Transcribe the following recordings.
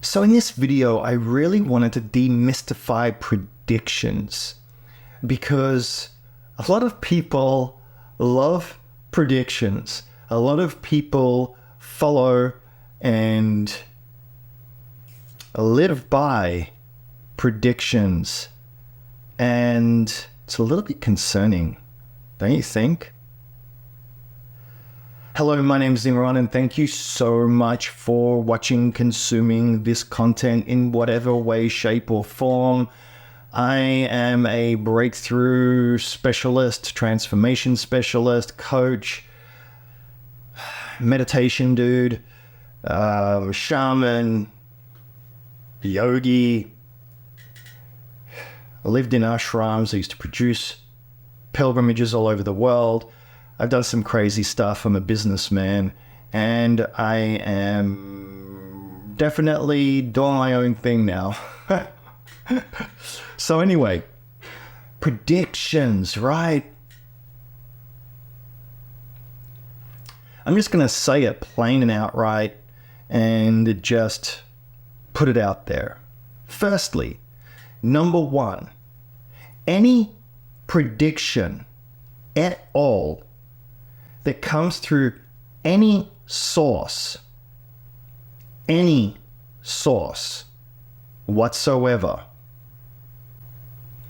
So in this video, I really wanted to demystify predictions because a lot of people love predictions. A lot of people follow and live by predictions, and it's a little bit concerning, don't you think? Hello, my name is Zimmaron, and thank you so much for watching, consuming this content in whatever way, shape, or form. I am a breakthrough specialist, transformation specialist, coach, meditation dude, shaman, yogi. I lived in ashrams. I used to produce pilgrimages all over the world. I've done some crazy stuff. I'm a businessman, and I am definitely doing my own thing now. So anyway, predictions, right? I'm just going to say it plain and outright and just put it out there. Firstly, number one, any prediction at all that comes through any source whatsoever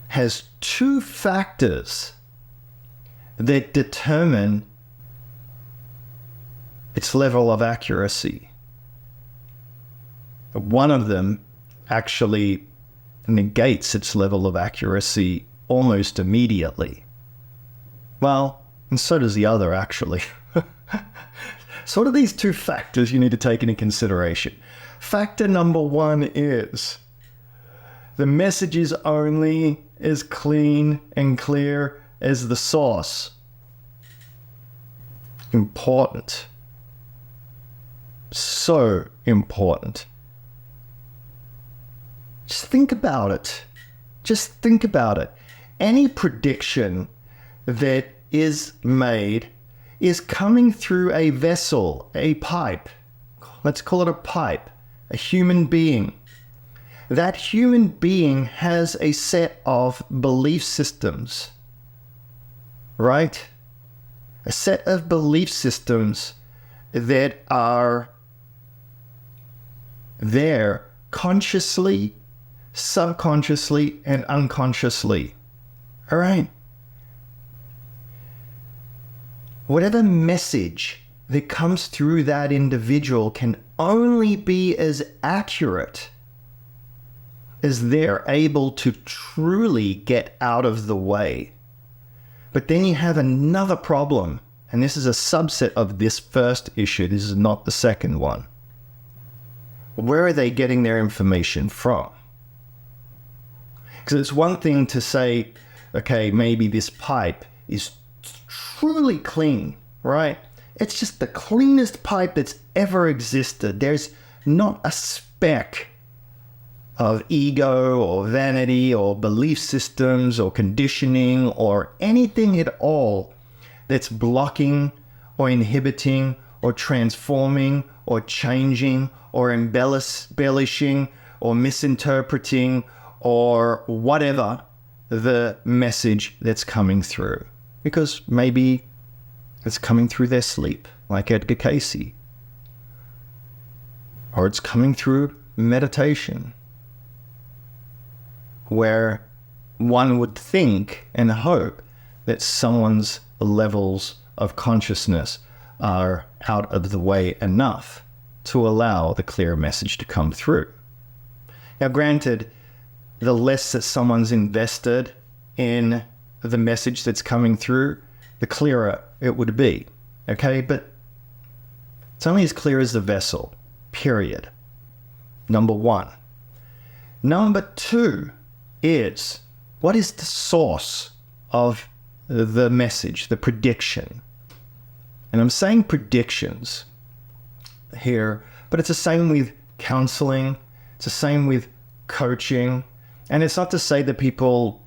has two factors that determine its level of accuracy. One of them actually negates its level of accuracy almost immediately. Well, and so does the other, actually. So what are these two factors you need to take into consideration? Factor number one is the message is only as clean and clear as the source. Important. So important. Just think about it. Just think about it. Any prediction that is made is coming through a vessel, a pipe. Let's call it a pipe, a human being. That human being has a set of belief systems, right? A set of belief systems that are there consciously, subconsciously, and unconsciously. All right? Whatever message that comes through that individual can only be as accurate as they're able to truly get out of the way. But then you have another problem, and this is a subset of this first issue. This is not the second one. Where are they getting their information from? Because it's one thing to say, okay, maybe this pipe is truly clean, right? It's just the cleanest pipe that's ever existed. There's not a speck of ego or vanity or belief systems or conditioning or anything at all that's blocking or inhibiting or transforming or changing or embellishing or misinterpreting or whatever the message that's coming through. Because maybe it's coming through their sleep, like Edgar Cayce. Or it's coming through meditation, where one would think and hope that someone's levels of consciousness are out of the way enough to allow the clear message to come through. Now, granted, the less that someone's invested in the message that's coming through, the clearer it would be. Okay, but it's only as clear as the vessel, period. Number one. Number two is, what is the source of the message, the prediction? And I'm saying predictions here, but it's the same with counseling, it's the same with coaching, and it's not to say that people,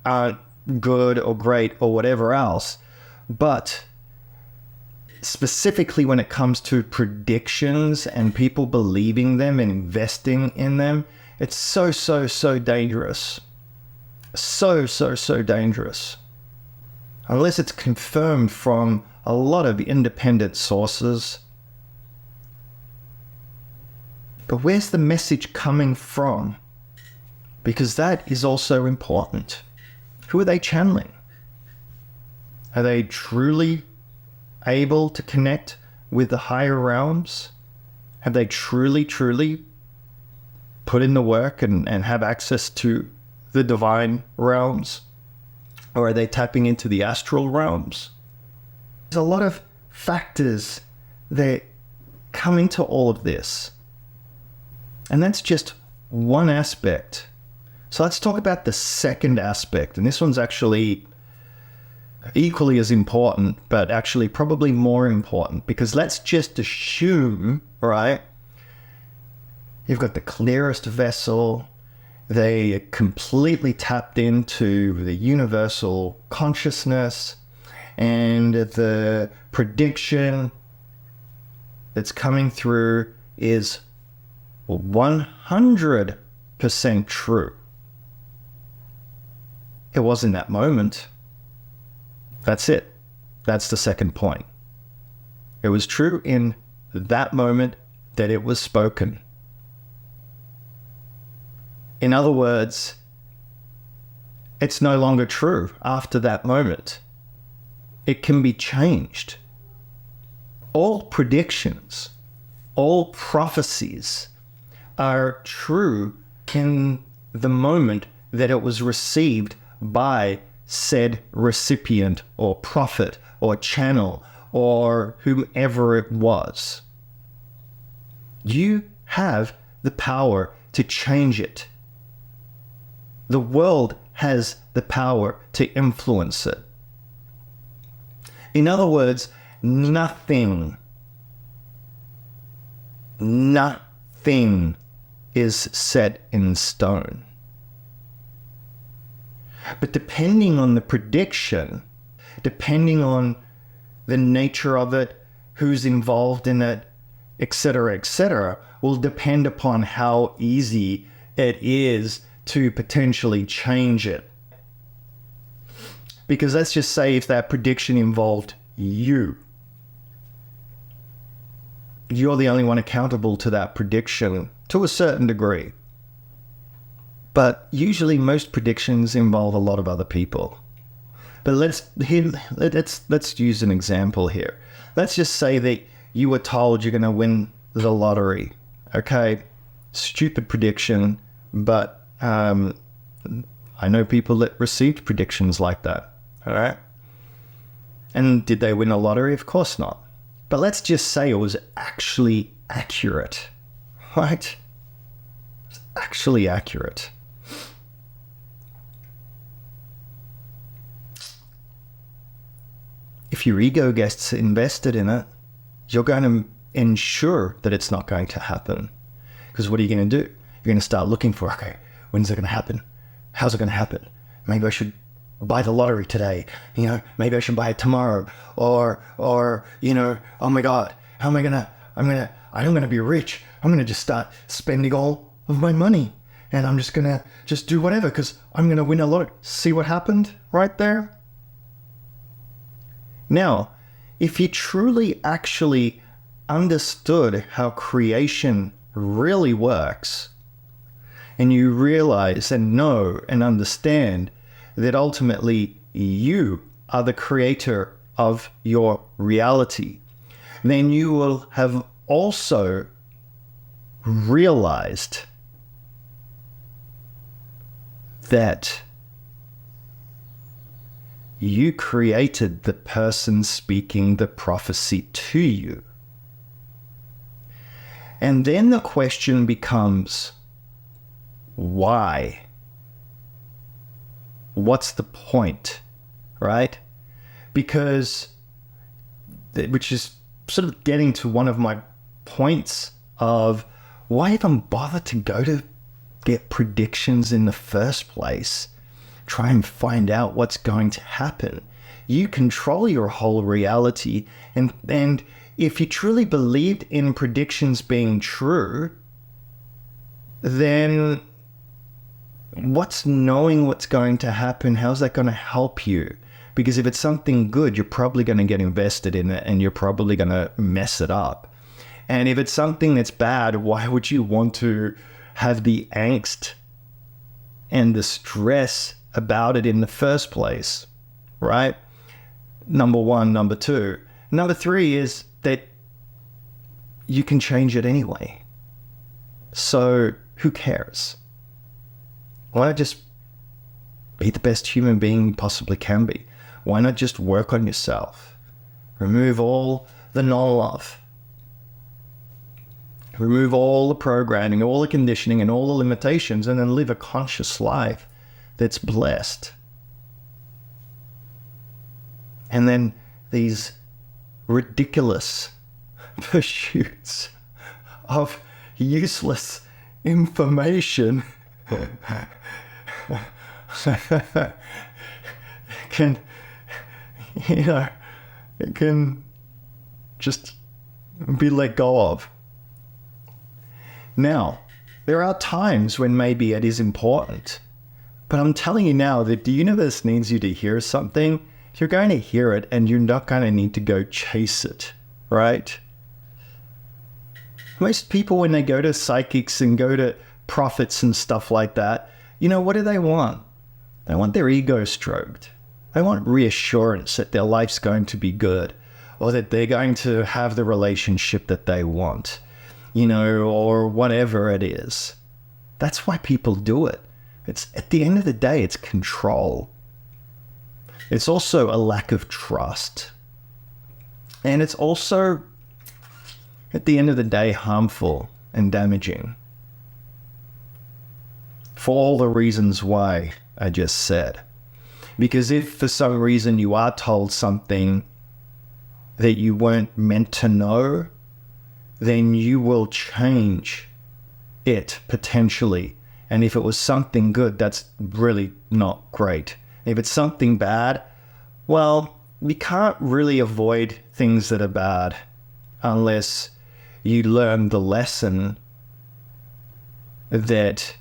aren't good or great or whatever else, but specifically when it comes to predictions and people believing them and investing in them, it's so dangerous. So dangerous. Unless it's confirmed from a lot of independent sources. But where's the message coming from? Because that is also important. Who are they channeling? Are they truly able to connect with the higher realms? Have they truly put in the work and have access to the divine realms? Or are they tapping into the astral realms? There's a lot of factors that come into all of this. And that's just one aspect. So let's talk about the second aspect. And this one's actually equally as important, but actually probably more important, because let's just assume, right, you've got the clearest vessel, they completely tapped into the universal consciousness, and the prediction that's coming through is 100% true. It was in that moment. That's it. That's the second point. It was true in that moment that it was spoken. In other words, it's no longer true after that moment. It can be changed. All predictions, all prophecies are true in the moment that it was received by said recipient or prophet or channel or whomever it was. You have the power to change it. The world has the power to influence it. In other words, nothing is set in stone. But depending on the prediction, depending on the nature of it, who's involved in it, etc., will depend upon how easy it is to potentially change it. Because let's just say if that prediction involved you, you're the only one accountable to that prediction to a certain degree. But usually most predictions involve a lot of other people. But let's use an example here. Let's just say that you were told you're going to win the lottery. Okay, stupid prediction, but I know people that received predictions like that. All right. And did they win a lottery? Of course not. But let's just say it was actually accurate, right? It's actually accurate. If your ego gets invested in it, you're going to ensure that it's not going to happen. Because what are you going to do? You're going to start looking for, okay, when's it going to happen? How's it going to happen? Maybe I should buy the lottery today. Maybe I should buy it tomorrow. Or, oh my God, how am I going to, I'm going to be rich. I'm going to just start spending all of my money. And I'm just going to just do whatever because I'm going to win a lottery. See what happened right there? Now, if you truly actually understood how creation really works, and you realize and know and understand that ultimately you are the creator of your reality, then you will have also realized that you created the person speaking the prophecy to you. And then the question becomes, why? What's the point, right? Because, which is sort of getting to one of my points of why even bother to go to get predictions in the first place? Try and find out what's going to happen. You control your whole reality. And if you truly believed in predictions being true, then what's knowing what's going to happen? How's that going to help you? Because if it's something good, you're probably going to get invested in it and you're probably going to mess it up. And if it's something that's bad, why would you want to have the angst and the stress about it in the first place, right? Number one. Number two. Number three is that you can change it anyway. So who cares? Why not just be the best human being you possibly can be? Why not just work on yourself? Remove all the non-love. Remove all the programming, all the conditioning, and all the limitations, and then live a conscious life that's blessed. And then these ridiculous pursuits of useless information can, it can just be let go of. Now, there are times when maybe it is important, but I'm telling you now that the universe needs you to hear something. You're going to hear it and you're not going to need to go chase it, right? Most people, when they go to psychics and go to prophets and stuff like that, what do they want? They want their ego stroked. They want reassurance that their life's going to be good, or that they're going to have the relationship that they want, or whatever it is. That's why people do it. It's, at the end of the day, it's control. It's also a lack of trust. And it's also, at the end of the day, harmful and damaging. For all the reasons why I just said. Because if for some reason you are told something that you weren't meant to know, then you will change it potentially. And if it was something good, that's really not great. If it's something bad, well, we can't really avoid things that are bad unless you learn the lesson that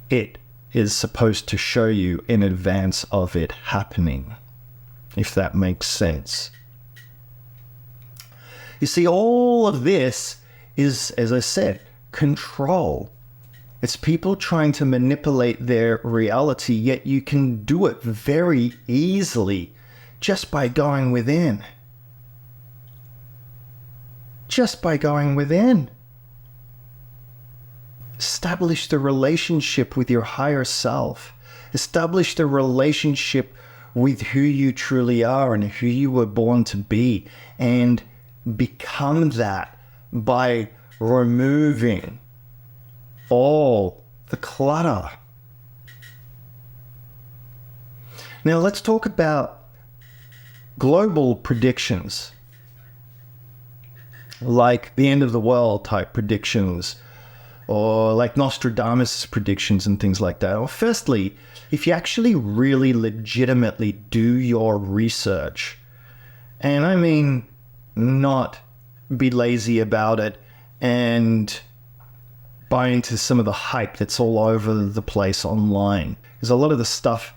it is supposed to show you in advance of it happening, if that makes sense. You see, all of this is, as I said, control. It's people trying to manipulate their reality, yet you can do it very easily just by going within. Just by going within. Establish the relationship with your higher self. Establish the relationship with who you truly are and who you were born to be, and become that by removing all the clutter. Now let's talk about global predictions, like the end of the world type predictions, or like Nostradamus predictions and things like that. Well, firstly, if you actually really legitimately do your research, and I mean not be lazy about it and buy into some of the hype that's all over the place online. Because a lot of the stuff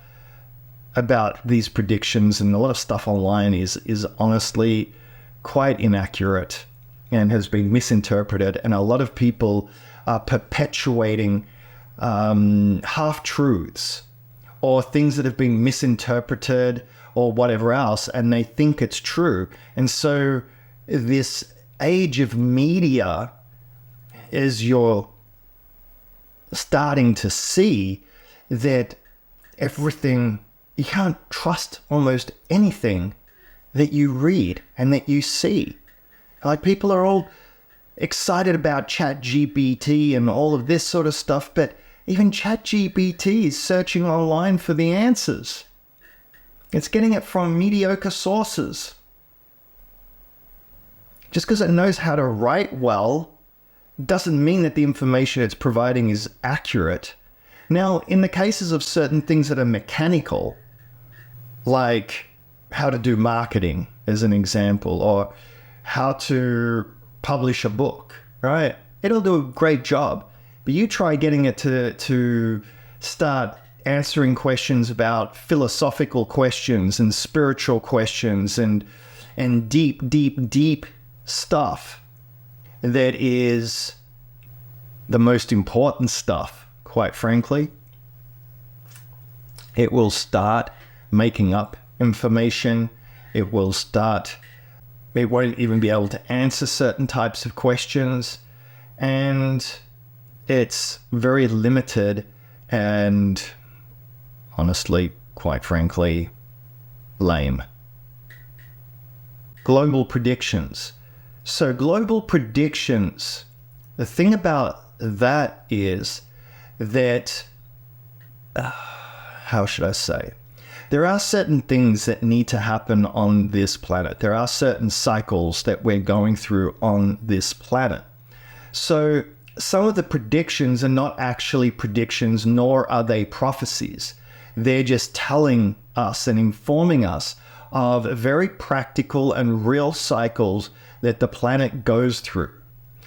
about these predictions and a lot of stuff online is honestly quite inaccurate and has been misinterpreted, and a lot of people are perpetuating half-truths or things that have been misinterpreted or whatever else, and they think it's true. And so this age of media, is you're starting to see that everything, you can't trust almost anything that you read and that you see. Like, people are all excited about ChatGPT and all of this sort of stuff, but even ChatGPT is searching online for the answers. It's getting it from mediocre sources. Just because it knows how to write well doesn't mean that the information it's providing is accurate. Now, in the cases of certain things that are mechanical, like how to do marketing as an example, or how to publish a book, right? It'll do a great job, but you try getting it to start answering questions about philosophical questions and spiritual questions and deep stuff that is the most important stuff, quite frankly. It will start making up information. It won't even be able to answer certain types of questions. And it's very limited and, honestly, quite frankly, lame. Global predictions. So global predictions, the thing about that is that, how should I say? There are certain things that need to happen on this planet. There are certain cycles that we're going through on this planet. So some of the predictions are not actually predictions, nor are they prophecies. They're just telling us and informing us of very practical and real cycles that the planet goes through.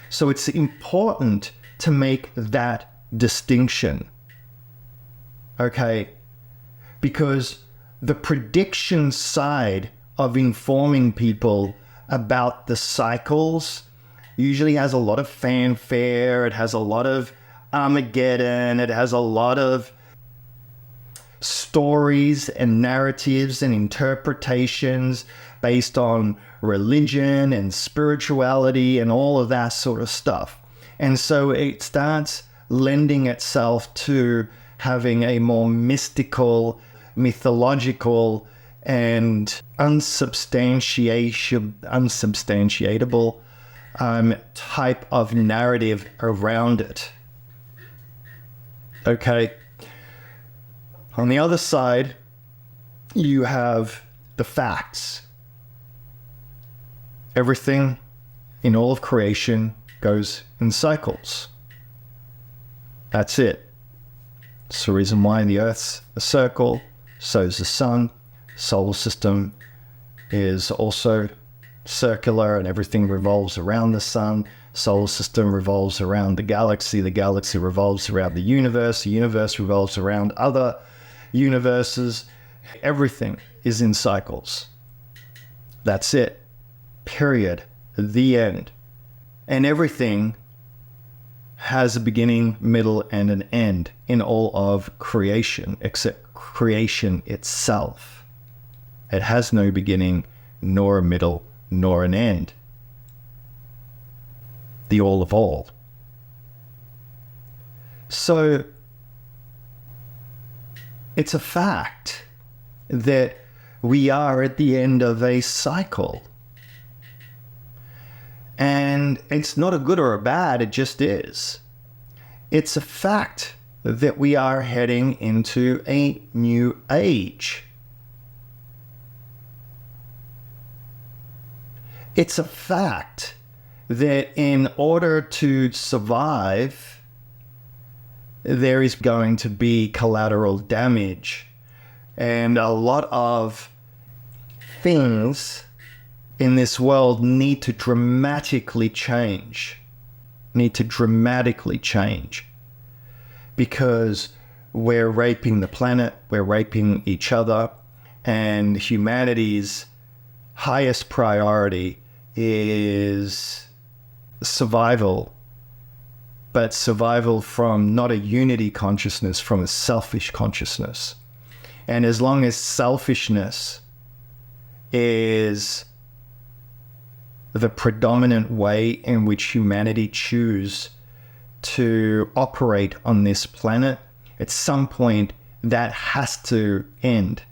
So it's important to make that distinction, okay? Because the prediction side of informing people about the cycles usually has a lot of fanfare, it has a lot of Armageddon, it has a lot of stories and narratives and interpretations based on religion and spirituality and all of that sort of stuff. And so it starts lending itself to having a more mystical, mythological, and unsubstantiatable type of narrative around it. Okay. On the other side, you have the facts. Everything in all of creation goes in cycles. That's it. It's the reason why the Earth's a circle, so is the sun. Solar system is also circular and everything revolves around the sun. Solar system revolves around the galaxy revolves around the universe revolves around other universes. Everything is in cycles. That's it. Period. The end. And everything has a beginning, middle, and an end in all of creation, except creation itself. It has no beginning, nor a middle, nor an end. The all of all. So, it's a fact that we are at the end of a cycle. And it's not a good or a bad, it just is. It's a fact that we are heading into a new age. It's a fact that in order to survive, there is going to be collateral damage. And a lot of things in this world need to dramatically change. Because we're raping the planet, we're raping each other, and humanity's highest priority is survival, but survival from not a unity consciousness, from a selfish consciousness. And as long as selfishness is the predominant way in which humanity choose to operate on this planet, at some point that has to end.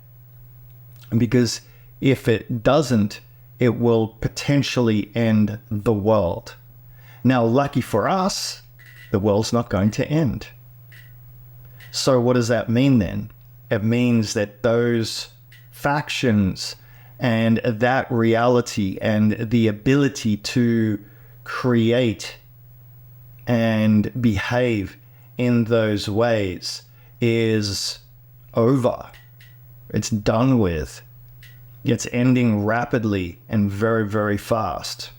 Because if it doesn't, it will potentially end the world. Now, lucky for us, the world's not going to end. So what does that mean then? It means that those factions and that reality and the ability to create and behave in those ways is over. It's done with. It's ending rapidly and very, very fast.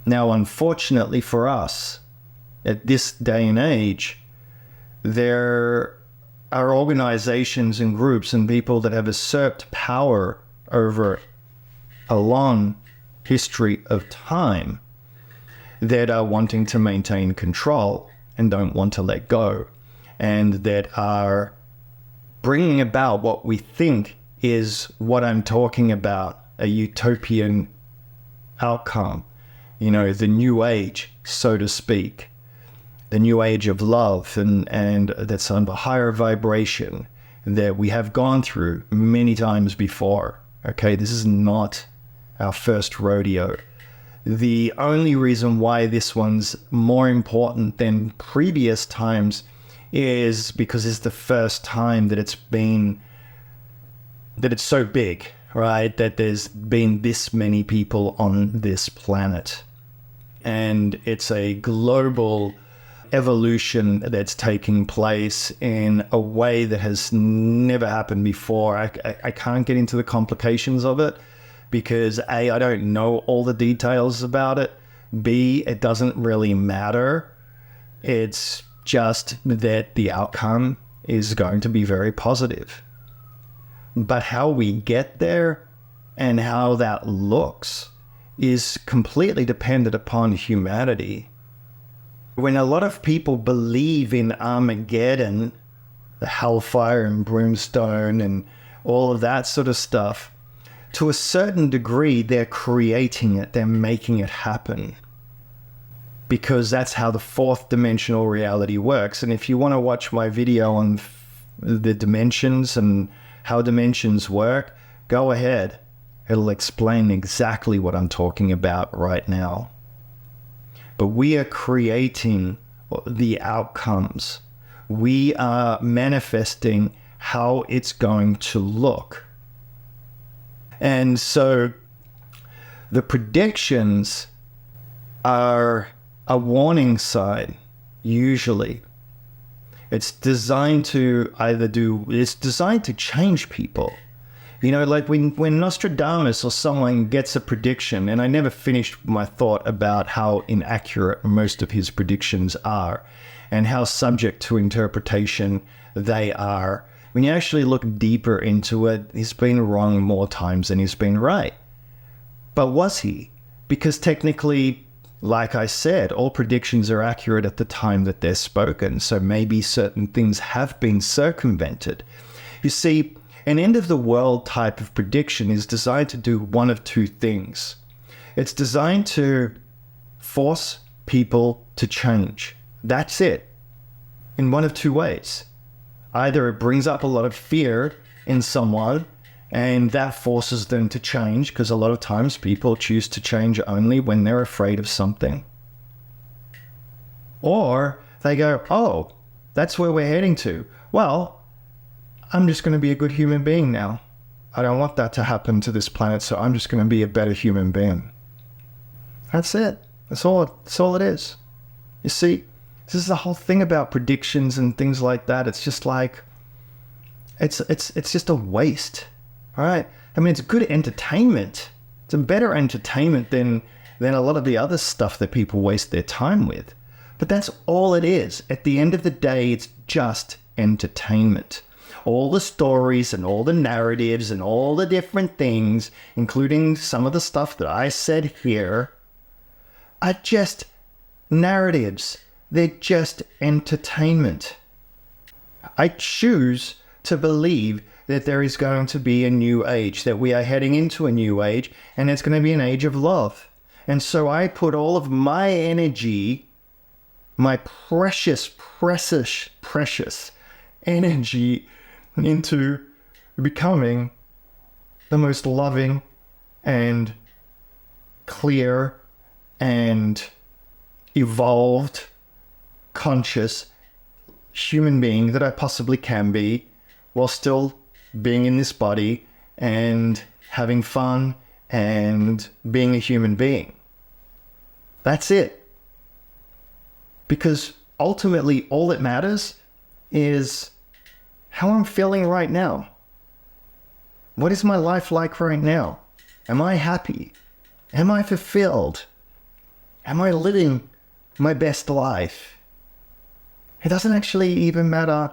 Now, unfortunately for us, at this day and age, there are organizations and groups and people that have usurped power over a long history of time that are wanting to maintain control and don't want to let go, and that are bringing about what we think is what I'm talking about, a utopian outcome, the new age, so to speak, the new age of love, and that's on the higher vibration that we have gone through many times before. Okay, this is not our first rodeo. The only reason why this one's more important than previous times is because it's the first time that it's so big, right? That there's been this many people on this planet. And it's a global evolution that's taking place in a way that has never happened before. I can't get into the complications of it because A, I don't know all the details about it. B, it doesn't really matter. It's just that the outcome is going to be very positive. But how we get there and how that looks is completely dependent upon humanity. When a lot of people believe in Armageddon, the hellfire and brimstone and all of that sort of stuff, to a certain degree, they're creating it, they're making it happen. Because that's how the fourth dimensional reality works. And if you want to watch my video on the dimensions and how dimensions work, go ahead. It'll explain exactly what I'm talking about right now. But we are creating the outcomes. We are manifesting how it's going to look. And so the predictions are a warning sign, usually. It's designed to it's designed to change people. Like when Nostradamus or someone gets a prediction, and I never finished my thought about how inaccurate most of his predictions are and how subject to interpretation they are. When you actually look deeper into it, he's been wrong more times than he's been right. But was he? Because technically, like I said, all predictions are accurate at the time that they're spoken. So maybe certain things have been circumvented. You see, an end-of-the-world type of prediction is designed to do one of two things. It's designed to force people to change. That's it. In one of two ways. Either it brings up a lot of fear in someone, and that forces them to change, because a lot of times people choose to change only when they're afraid of something. Or they go, oh, that's where we're heading to. Well, I'm just going to be a good human being now. I don't want that to happen to this planet, so I'm just going to be a better human being. That's it. That's all it is. You see, this is the whole thing about predictions and things like that. It's just like, it's just a waste. All right. I mean, it's good entertainment. It's a better entertainment than a lot of the other stuff that people waste their time with. But that's all it is. At the end of the day, it's just entertainment. All the stories and all the narratives and all the different things, including some of the stuff that I said here, are just narratives. They're just entertainment. I choose to believe that there is going to be a new age, that we are heading into a new age, and it's going to be an age of love. And so I put all of my energy, my precious energy into becoming the most loving and clear and evolved, conscious human being that I possibly can be, while still being in this body and having fun and being a human being. That's it. Because ultimately all that matters is how I'm feeling right now. What is my life like right now? Am I happy? Am I fulfilled? Am I living my best life? It doesn't actually even matter.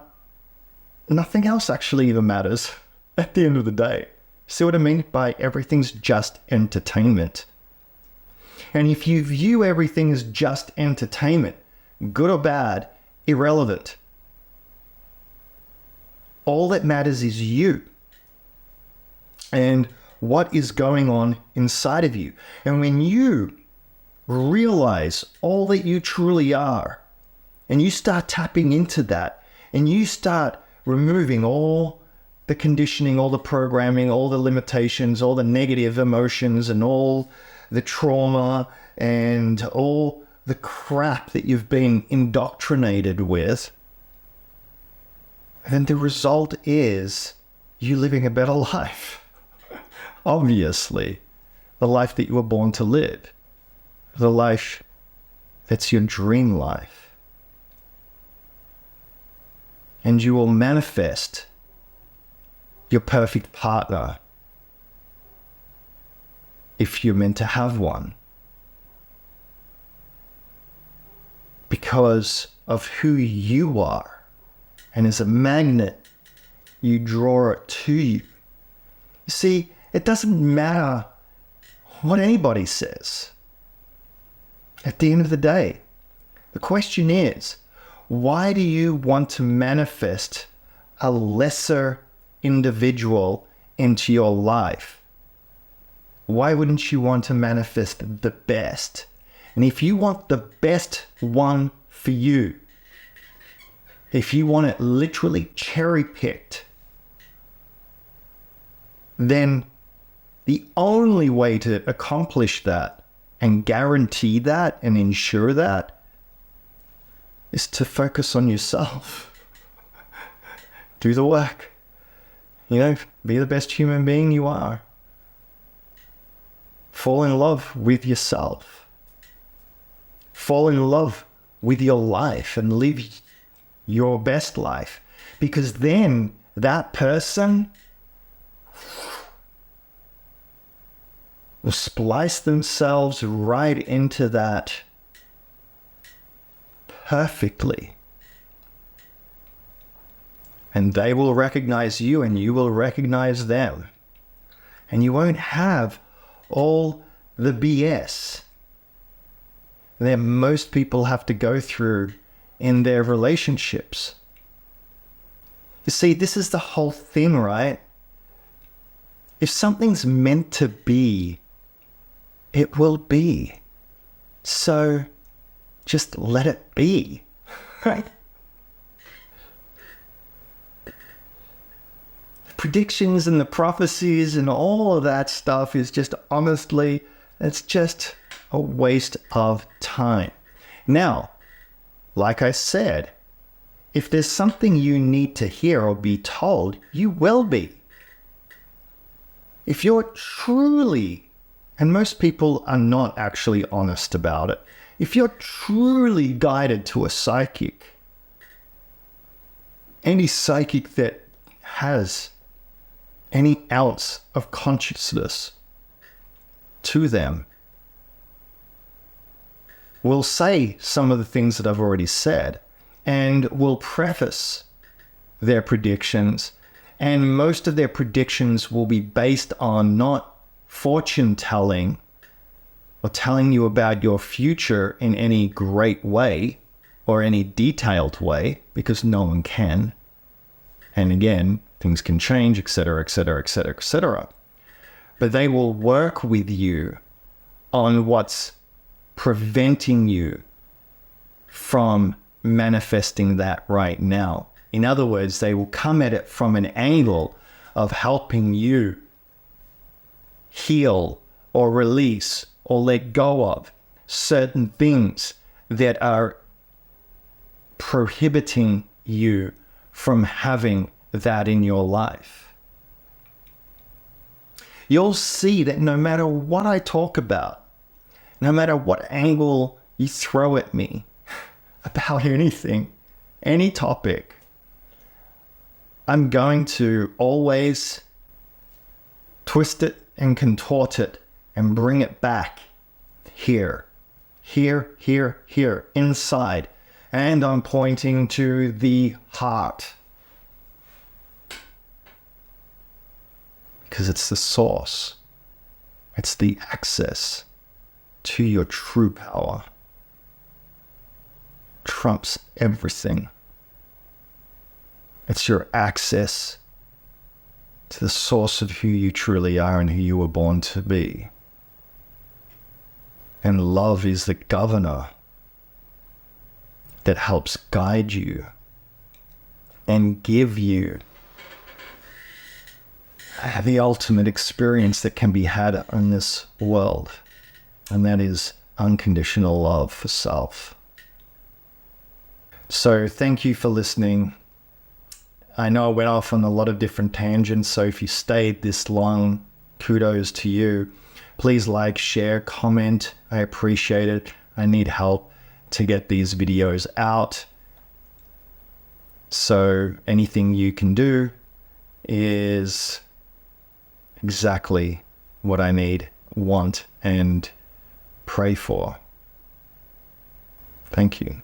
Nothing else actually even matters at the end of the day. See what I mean by everything's just entertainment? And if you view everything as just entertainment, good or bad, irrelevant, all that matters is you and what is going on inside of you. And when you realize all that you truly are, and you start tapping into that, and you start removing all the conditioning, all the programming, all the limitations, all the negative emotions, and all the trauma, and all the crap that you've been indoctrinated with, then the result is you living a better life. Obviously, the life that you were born to live. The life that's your dream life. And you will manifest your perfect partner if you're meant to have one. Because of who you are. And as a magnet, you draw it to you. You see, it doesn't matter what anybody says. At the end of the day, the question is, why do you want to manifest a lesser individual into your life? Why wouldn't you want to manifest the best? And if you want the best one for you, if you want it literally cherry-picked, then the only way to accomplish that and guarantee that and ensure that is to focus on yourself. Do the work. Be the best human being you are. Fall in love with yourself. Fall in love with your life and live your best life. Because then that person will splice themselves right into that perfectly. And they will recognize you and you will recognize them. And you won't have all the BS that most people have to go through in their relationships. You see, this is the whole thing, right? If something's meant to be, it will be. So just let it be, right? The predictions and the prophecies and all of that stuff is just, honestly, it's just a waste of time. Now, like I said, if there's something you need to hear or be told, you will be. If you're truly, and most people are not actually honest about it, if you're truly guided to a psychic, any psychic that has any ounce of consciousness to them will say some of the things that I've already said and will preface their predictions. And most of their predictions will be based on not fortune telling or telling you about your future in any great way or any detailed way, because no one can. And again, things can change, etc., etc., etc., etc. But they will work with you on what's preventing you from manifesting that right now. In other words, they will come at it from an angle of helping you heal or release or let go of certain things that are prohibiting you from having that in your life. You'll see that no matter what I talk about, no matter what angle you throw at me about anything, any topic, I'm going to always twist it and contort it and bring it back here, here, here, here, inside. And I'm pointing to the heart, because it's the source. It's the access to your true power. Trumps everything. It's your access to the source of who you truly are and who you were born to be. And love is the governor that helps guide you and give you the ultimate experience that can be had in this world. And that is unconditional love for self. So thank you for listening. I know I went off on a lot of different tangents, so if you stayed this long, kudos to you. Please like, share, comment. I appreciate it. I need help to get these videos out. So anything you can do is exactly what I need, want, and pray for. Thank you.